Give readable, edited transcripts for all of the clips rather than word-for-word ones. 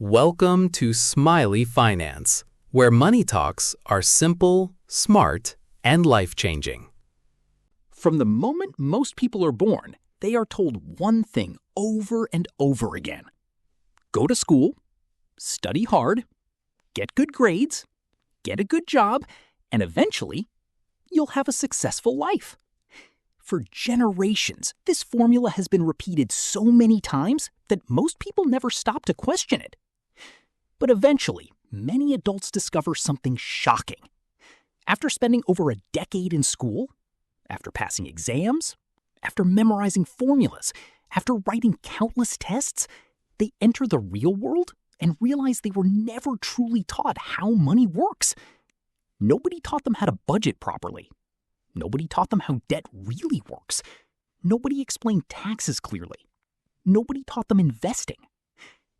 Welcome to Smiley Finance, where money talks are simple, smart, and life-changing. From the moment most people are born, they are told one thing over and over again. Go to school, study hard, get good grades, get a good job, and eventually, you'll have a successful life. For generations, this formula has been repeated so many times that most people never stop to question it. But eventually, many adults discover something shocking. After spending over a decade in school, after passing exams, after memorizing formulas, after writing countless tests, they enter the real world and realize they were never truly taught how money works. Nobody taught them how to budget properly. Nobody taught them how debt really works. Nobody explained taxes clearly. Nobody taught them investing.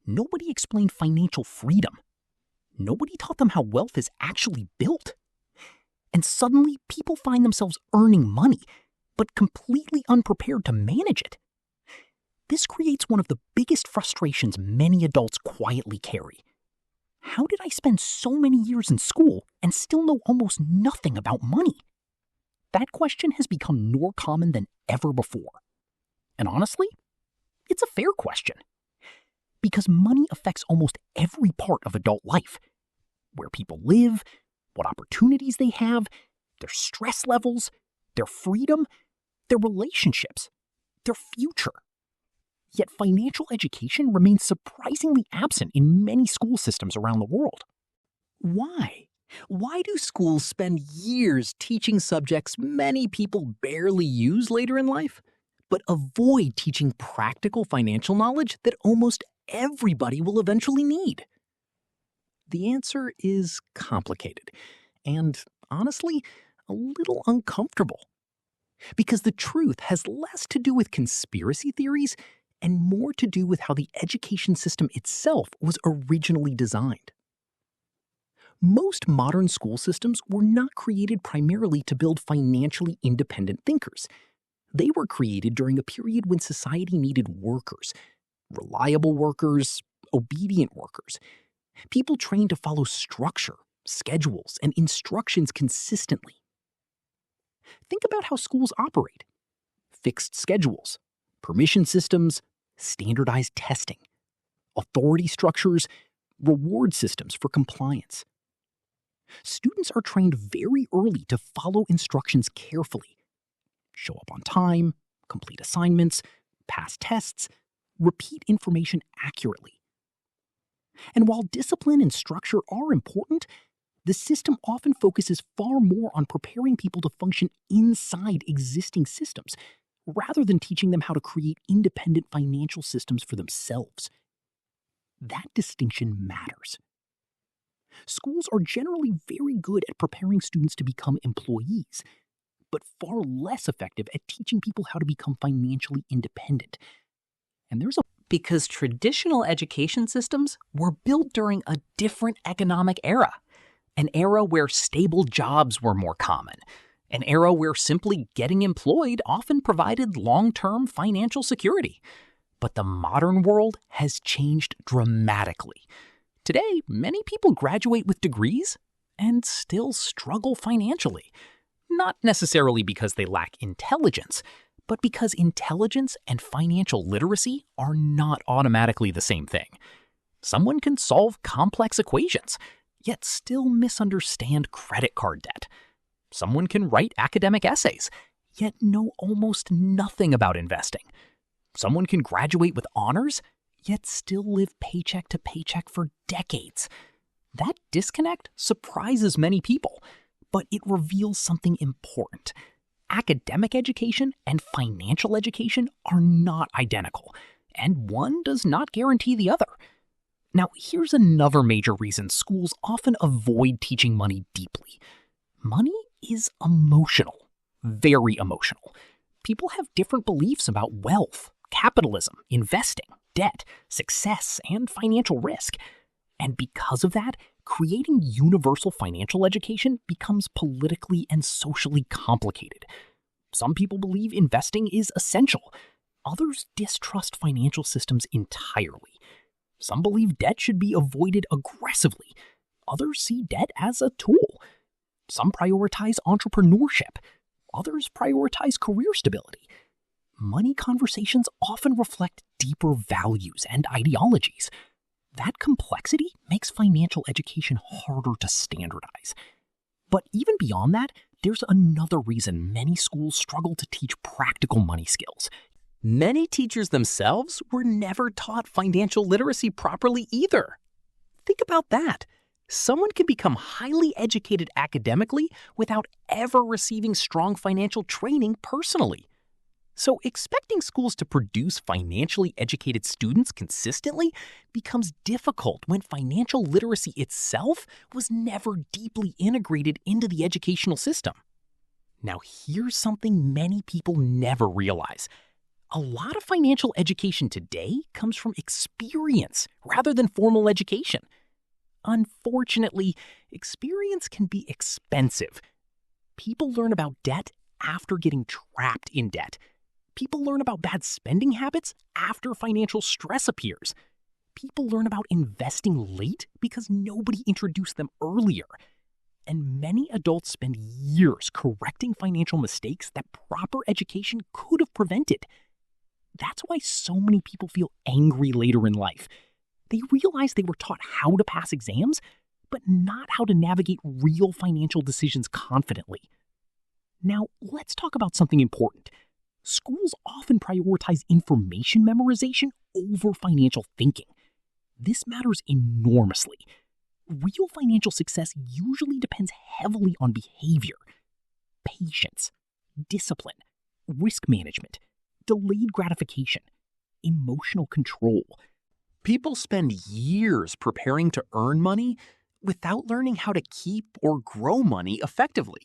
Nobody explained financial freedom. Nobody taught them how wealth is actually built. And suddenly, people find themselves earning money, but completely unprepared to manage it. This creates one of the biggest frustrations many adults quietly carry. How did I spend so many years in school and still know almost nothing about money? That question has become more common than ever before. And honestly, it's a fair question. Because money affects almost every part of adult life. Where people live, what opportunities they have, their stress levels, their freedom, their relationships, their future. Yet financial education remains surprisingly absent in many school systems around the world. Why? Why do schools spend years teaching subjects many people barely use later in life, but avoid teaching practical financial knowledge that almost everybody will eventually need? The answer is complicated and, honestly, a little uncomfortable. Because the truth has less to do with conspiracy theories and more to do with how the education system itself was originally designed. Most modern school systems were not created primarily to build financially independent thinkers. They were created during a period when society needed workers, reliable workers, obedient workers, people trained to follow structure, schedules, and instructions consistently. Think about how schools operate. Fixed schedules, permission systems, standardized testing, authority structures, reward systems for compliance. Students are trained very early to follow instructions carefully. Show up on time, complete assignments, pass tests, repeat information accurately. And while discipline and structure are important, the system often focuses far more on preparing people to function inside existing systems, rather than teaching them how to create independent financial systems for themselves. That distinction matters. Schools are generally very good at preparing students to become employees, but far less effective at teaching people how to become financially independent. And because traditional education systems were built during a different economic era, an era where stable jobs were more common, an era where simply getting employed often provided long-term financial security. But the modern world has changed dramatically. Today, many people graduate with degrees and still struggle financially. Not necessarily because they lack intelligence, but because intelligence and financial literacy are not automatically the same thing. Someone can solve complex equations, yet still misunderstand credit card debt. Someone can write academic essays, yet know almost nothing about investing. Someone can graduate with honors, yet still live paycheck to paycheck for decades. That disconnect surprises many people, but it reveals something important. Academic education and financial education are not identical, and one does not guarantee the other. Now, here's another major reason schools often avoid teaching money deeply. Money is emotional, very emotional. People have different beliefs about wealth, capitalism, investing, debt, success, and financial risk. And because of that, creating universal financial education becomes politically and socially complicated. Some people believe investing is essential. Others distrust financial systems entirely. Some believe debt should be avoided aggressively. Others see debt as a tool. Some prioritize entrepreneurship. Others prioritize career stability. Money conversations often reflect deeper values and ideologies. That complexity makes financial education harder to standardize. But even beyond that, there's another reason many schools struggle to teach practical money skills. Many teachers themselves were never taught financial literacy properly either. Think about that. Someone can become highly educated academically without ever receiving strong financial training personally. So expecting schools to produce financially educated students consistently becomes difficult when financial literacy itself was never deeply integrated into the educational system. Now, here's something many people never realize. A lot of financial education today comes from experience rather than formal education. Unfortunately, experience can be expensive. People learn about debt after getting trapped in debt. People learn about bad spending habits after financial stress appears. People learn about investing late because nobody introduced them earlier. And many adults spend years correcting financial mistakes that proper education could have prevented. That's why so many people feel angry later in life. They realize they were taught how to pass exams, but not how to navigate real financial decisions confidently. Now, let's talk about something important. Schools often prioritize information memorization over financial thinking. This matters enormously. Real financial success usually depends heavily on behavior, patience, discipline, risk management, delayed gratification, emotional control. People spend years preparing to earn money without learning how to keep or grow money effectively.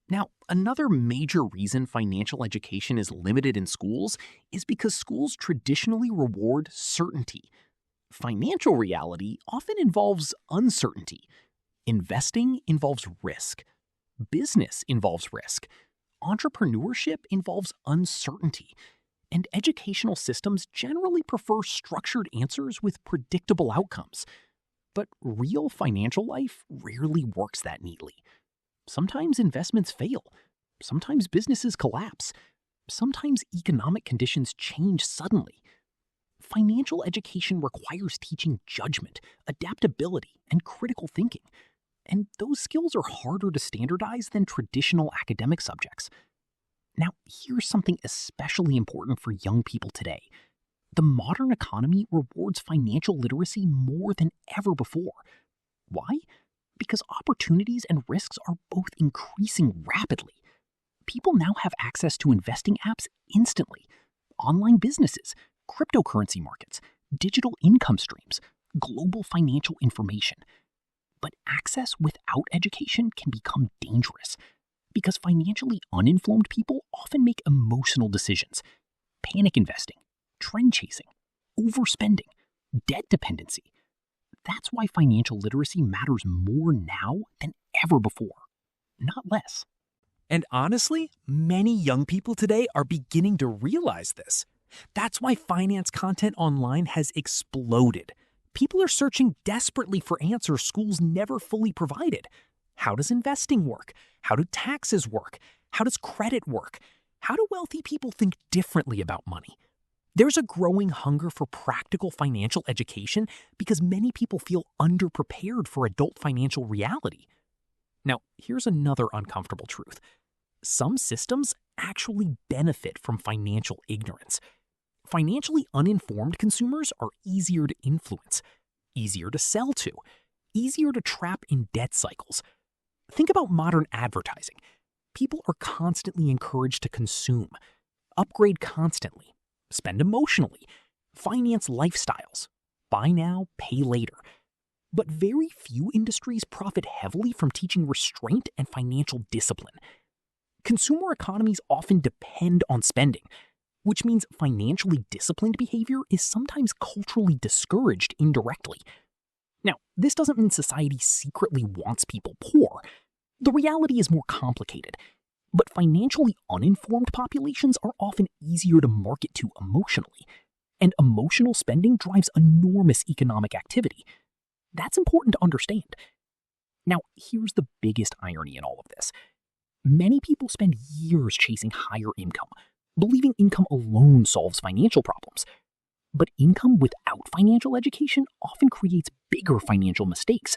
Now, another major reason financial education is limited in schools is because schools traditionally reward certainty. Financial reality often involves uncertainty. Investing involves risk. Business involves risk. Entrepreneurship involves uncertainty. And educational systems generally prefer structured answers with predictable outcomes. But real financial life rarely works that neatly. Sometimes investments fail. Sometimes businesses collapse. Sometimes economic conditions change suddenly. Financial education requires teaching judgment, adaptability, and critical thinking. And those skills are harder to standardize than traditional academic subjects. Now, here's something especially important for young people today. The modern economy rewards financial literacy more than ever before. Why? Because opportunities and risks are both increasing rapidly. People now have access to investing apps instantly, online businesses, cryptocurrency markets, digital income streams, global financial information. But access without education can become dangerous because financially uninformed people often make emotional decisions, panic investing, trend chasing, overspending, debt dependency. That's why financial literacy matters more now than ever before, not less. And honestly, many young people today are beginning to realize this. That's why finance content online has exploded. People are searching desperately for answers schools never fully provided. How does investing work? How do taxes work? How does credit work? How do wealthy people think differently about money? There's a growing hunger for practical financial education because many people feel underprepared for adult financial reality. Now, here's another uncomfortable truth. Some systems actually benefit from financial ignorance. Financially uninformed consumers are easier to influence, easier to sell to, easier to trap in debt cycles. Think about modern advertising. People are constantly encouraged to consume, upgrade constantly, spend emotionally, finance lifestyles, buy now, pay later. But very few industries profit heavily from teaching restraint and financial discipline. Consumer economies often depend on spending, which means financially disciplined behavior is sometimes culturally discouraged indirectly. Now, this doesn't mean society secretly wants people poor. The reality is more complicated. But financially uninformed populations are often easier to market to emotionally. And emotional spending drives enormous economic activity. That's important to understand. Now, here's the biggest irony in all of this. Many people spend years chasing higher income, believing income alone solves financial problems. But income without financial education often creates bigger financial mistakes.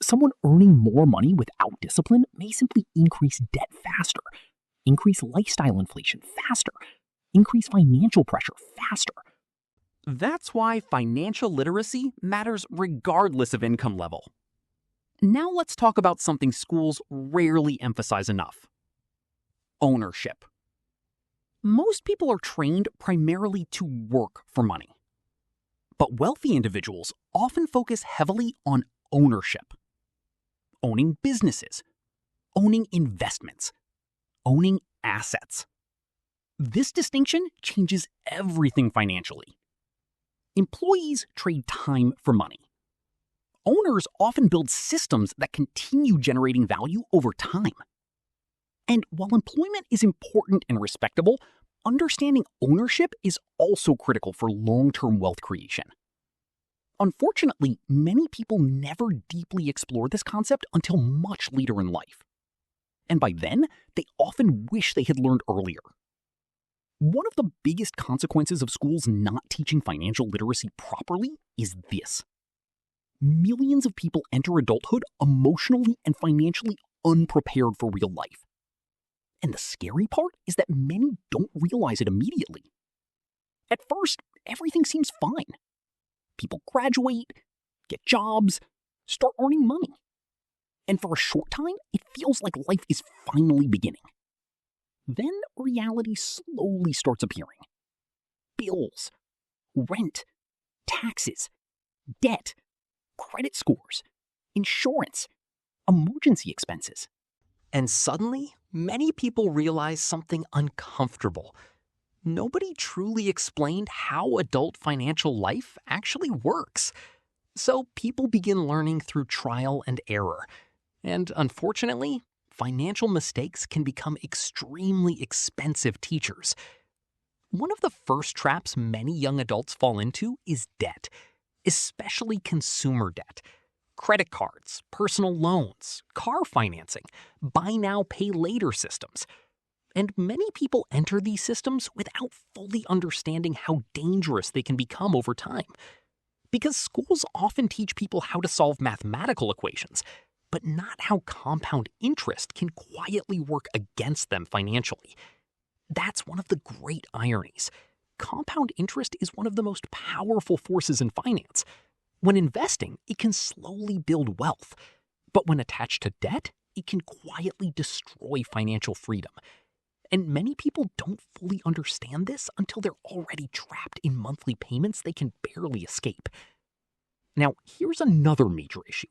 Someone earning more money without discipline may simply increase debt faster, increase lifestyle inflation faster, increase financial pressure faster. That's why financial literacy matters regardless of income level. Now let's talk about something schools rarely emphasize enough: ownership. Most people are trained primarily to work for money. But wealthy individuals often focus heavily on ownership. Owning businesses, owning investments, owning assets. This distinction changes everything financially. Employees trade time for money. Owners often build systems that continue generating value over time. And while employment is important and respectable, understanding ownership is also critical for long-term wealth creation. Unfortunately, many people never deeply explore this concept until much later in life. And by then, they often wish they had learned earlier. One of the biggest consequences of schools not teaching financial literacy properly is this. Millions of people enter adulthood emotionally and financially unprepared for real life. And the scary part is that many don't realize it immediately. At first, everything seems fine. People graduate, get jobs, start earning money. And for a short time, it feels like life is finally beginning. Then reality slowly starts appearing. Bills, rent, taxes, debt, credit scores, insurance, emergency expenses. And suddenly, many people realize something uncomfortable. Nobody truly explained how adult financial life actually works. So people begin learning through trial and error. And unfortunately, financial mistakes can become extremely expensive teachers. One of the first traps many young adults fall into is debt, especially consumer debt. Credit cards, personal loans, car financing, buy now, pay later systems. And many people enter these systems without fully understanding how dangerous they can become over time. Because schools often teach people how to solve mathematical equations, but not how compound interest can quietly work against them financially. That's one of the great ironies. Compound interest is one of the most powerful forces in finance. When investing, it can slowly build wealth. But when attached to debt, it can quietly destroy financial freedom. And many people don't fully understand this until they're already trapped in monthly payments they can barely escape. Now, here's another major issue.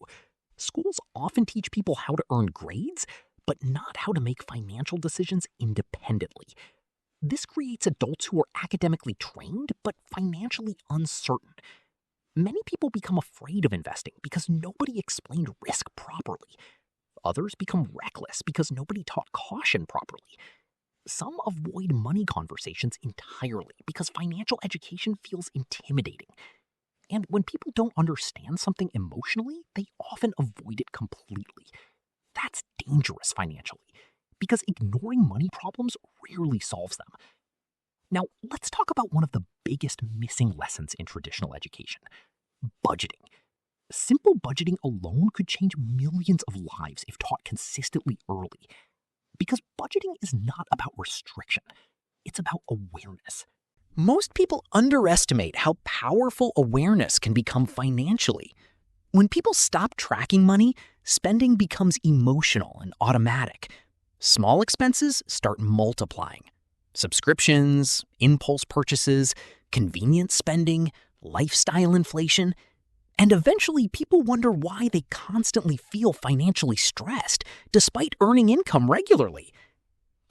Schools often teach people how to earn grades, but not how to make financial decisions independently. This creates adults who are academically trained, but financially uncertain. Many people become afraid of investing because nobody explained risk properly. Others become reckless because nobody taught caution properly. Some avoid money conversations entirely because financial education feels intimidating. And when people don't understand something emotionally, they often avoid it completely. That's dangerous financially, because ignoring money problems rarely solves them. Now, let's talk about one of the biggest missing lessons in traditional education: budgeting. Simple budgeting alone could change millions of lives if taught consistently early. Because budgeting is not about restriction, it's about awareness. Most people underestimate how powerful awareness can become financially. When people stop tracking money, spending becomes emotional and automatic. Small expenses start multiplying. Subscriptions, impulse purchases, convenience spending, lifestyle inflation. And eventually people wonder why they constantly feel financially stressed despite earning income regularly.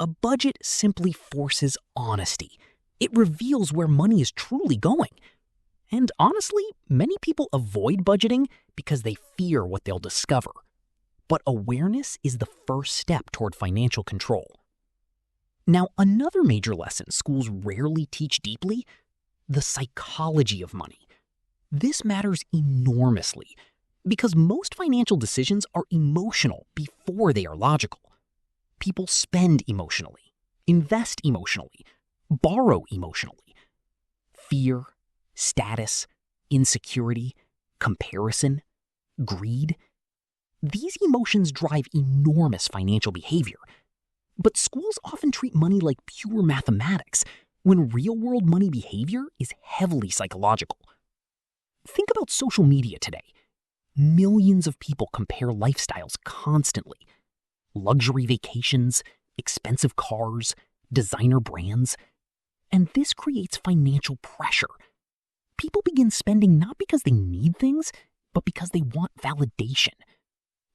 A budget simply forces honesty. It reveals where money is truly going. And honestly, many people avoid budgeting because they fear what they'll discover. But awareness is the first step toward financial control. Now, another major lesson schools rarely teach deeply: the psychology of money. This matters enormously because most financial decisions are emotional before they are logical. People spend emotionally, invest emotionally, borrow emotionally. Fear, status, insecurity, comparison, greed. These emotions drive enormous financial behavior. But schools often treat money like pure mathematics, when real-world money behavior is heavily psychological. Think about social media today. Millions of people compare lifestyles constantly. Luxury vacations, expensive cars, designer brands. And this creates financial pressure. People begin spending not because they need things, but because they want validation.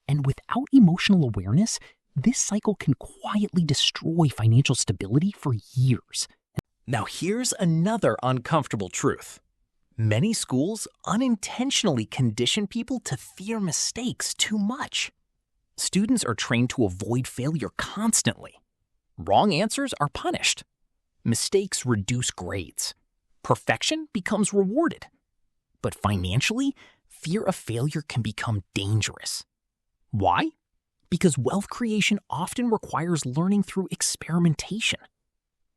And without emotional awareness, this cycle can quietly destroy financial stability for years. Now here's another uncomfortable truth. Many schools unintentionally condition people to fear mistakes too much. Students are trained to avoid failure constantly. Wrong answers are punished. Mistakes reduce grades. Perfection becomes rewarded. But financially, fear of failure can become dangerous. Why? Because wealth creation often requires learning through experimentation.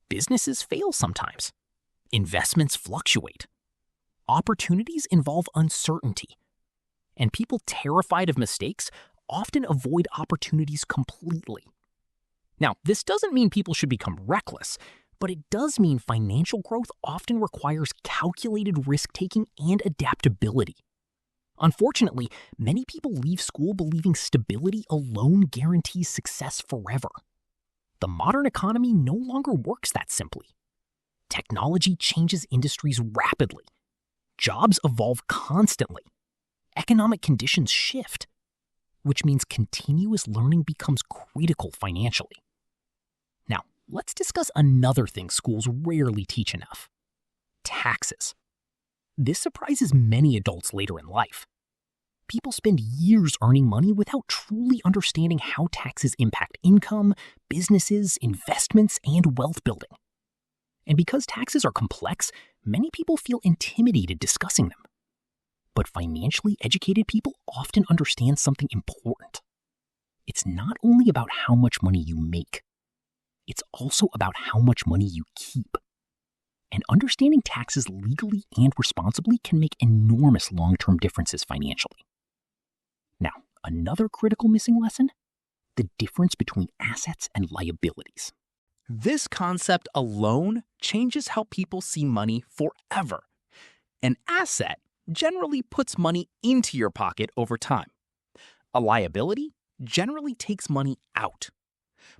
Businesses fail sometimes. Investments fluctuate. Opportunities involve uncertainty. And people terrified of mistakes often avoid opportunities completely. Now, this doesn't mean people should become reckless, but it does mean financial growth often requires calculated risk-taking and adaptability. Unfortunately, many people leave school believing stability alone guarantees success forever. The modern economy no longer works that simply. Technology changes industries rapidly. Jobs evolve constantly. Economic conditions shift, which means continuous learning becomes critical financially. Now, let's discuss another thing schools rarely teach enough: taxes. This surprises many adults later in life. People spend years earning money without truly understanding how taxes impact income, businesses, investments, and wealth building. And because taxes are complex, many people feel intimidated discussing them. But financially educated people often understand something important. It's not only about how much money you make, it's also about how much money you keep. And understanding taxes legally and responsibly can make enormous long-term differences financially. Now, another critical missing lesson: the difference between assets and liabilities. This concept alone changes how people see money forever. An asset generally puts money into your pocket over time. A liability generally takes money out.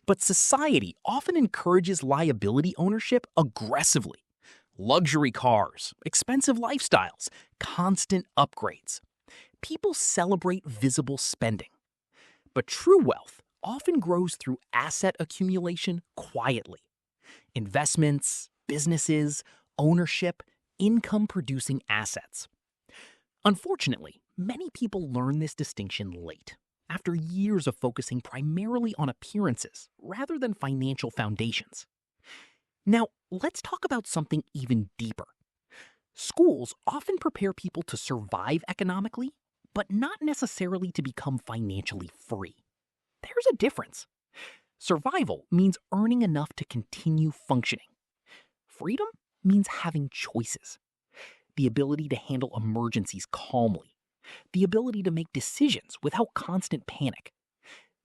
But society often encourages liability ownership aggressively. Luxury cars, expensive lifestyles, constant upgrades. People celebrate visible spending. But true wealth often grows through asset accumulation quietly. Investments, businesses, ownership, income-producing assets. Unfortunately, many people learn this distinction late, after years of focusing primarily on appearances rather than financial foundations. Now, let's talk about something even deeper. Schools often prepare people to survive economically, but not necessarily to become financially free. There's a difference. Survival means earning enough to continue functioning. Freedom means having choices. The ability to handle emergencies calmly. The ability to make decisions without constant panic.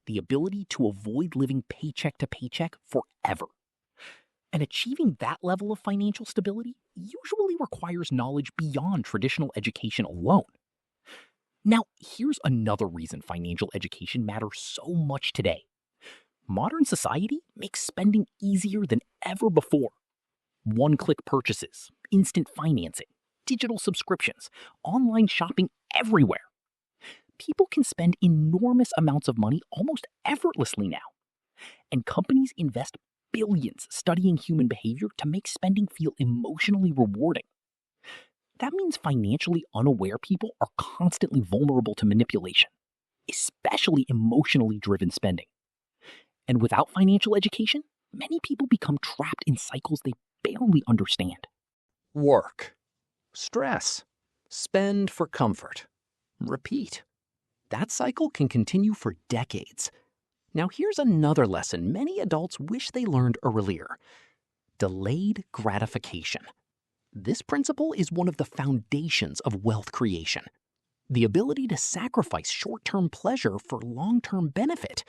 The ability to avoid living paycheck to paycheck forever. And achieving that level of financial stability usually requires knowledge beyond traditional education alone. Now, here's another reason financial education matters so much today. Modern society makes spending easier than ever before. One-click purchases, instant financing, digital subscriptions, online shopping everywhere. People can spend enormous amounts of money almost effortlessly now. And companies invest billions studying human behavior to make spending feel emotionally rewarding. That means financially unaware people are constantly vulnerable to manipulation, especially emotionally driven spending. And without financial education, many people become trapped in cycles they barely understand. Work. Stress. Spend for comfort. Repeat. That cycle can continue for decades. Now here's another lesson many adults wish they learned earlier. Delayed gratification. This principle is one of the foundations of wealth creation. The ability to sacrifice short-term pleasure for long-term benefit.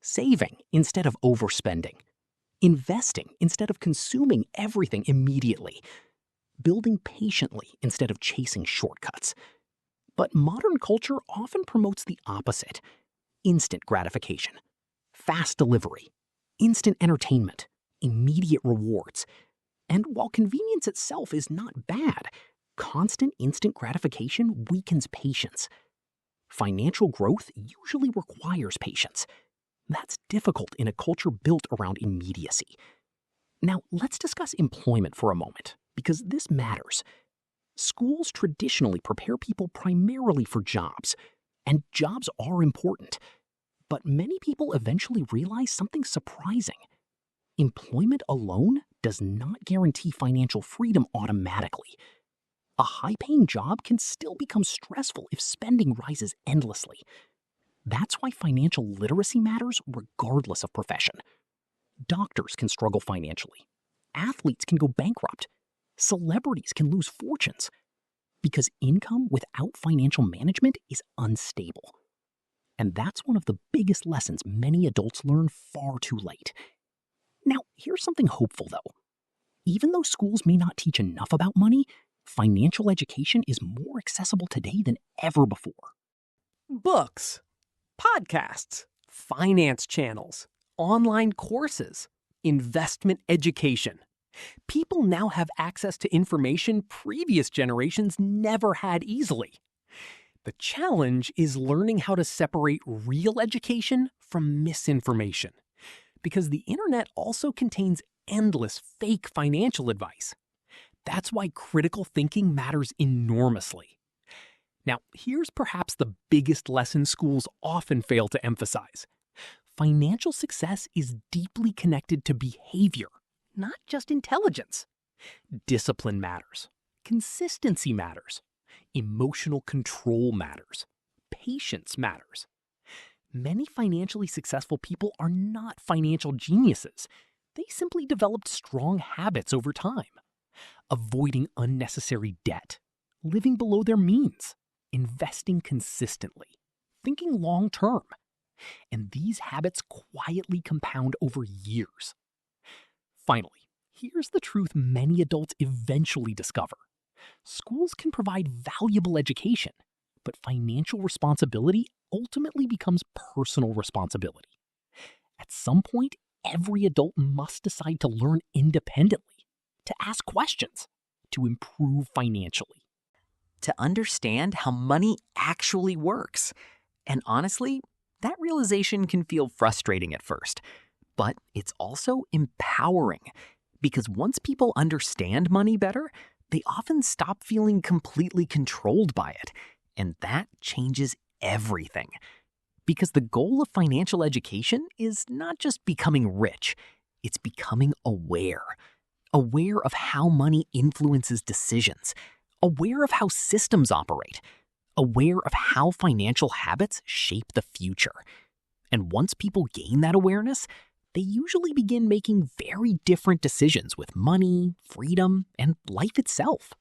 Saving instead of overspending. Investing instead of consuming everything immediately. Building patiently instead of chasing shortcuts. But modern culture often promotes the opposite. Instant gratification. Fast delivery. Instant entertainment. Immediate rewards. And while convenience itself is not bad, constant instant gratification weakens patience. Financial growth usually requires patience. That's difficult in a culture built around immediacy. Now, let's discuss employment for a moment, because this matters. Schools traditionally prepare people primarily for jobs, and jobs are important. But many people eventually realize something surprising. Employment alone does not guarantee financial freedom automatically. A high-paying job can still become stressful if spending rises endlessly. That's why financial literacy matters regardless of profession. Doctors can struggle financially. Athletes can go bankrupt. Celebrities can lose fortunes. Because income without financial management is unstable. And that's one of the biggest lessons many adults learn far too late. Now, here's something hopeful, though. Even though schools may not teach enough about money, financial education is more accessible today than ever before. Books, podcasts, finance channels, online courses, investment education. People now have access to information previous generations never had easily. The challenge is learning how to separate real education from misinformation, because the internet also contains endless fake financial advice. That's why critical thinking matters enormously. Now, here's perhaps the biggest lesson schools often fail to emphasize. Financial success is deeply connected to behavior, not just intelligence. Discipline matters. Consistency matters. Emotional control matters. Patience matters. Many financially successful people are not financial geniuses. They simply developed strong habits over time. Avoiding unnecessary debt, living below their means, investing consistently, thinking long term. And these habits quietly compound over years. Finally, here's the truth many adults eventually discover. Schools can provide valuable education, but financial responsibility ultimately becomes personal responsibility. At some point, every adult must decide to learn independently, to ask questions, to improve financially. To understand how money actually works. And honestly, that realization can feel frustrating at first, but it's also empowering, because once people understand money better, they often stop feeling completely controlled by it, and that changes everything. Because the goal of financial education is not just becoming rich, it's becoming aware. Aware of how money influences decisions, aware of how systems operate, aware of how financial habits shape the future. And once people gain that awareness, they usually begin making very different decisions with money, freedom, and life itself.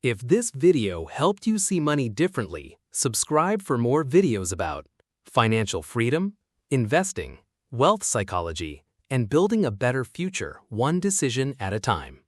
If this video helped you see money differently, subscribe for more videos about financial freedom, investing, wealth psychology, and building a better future one decision at a time.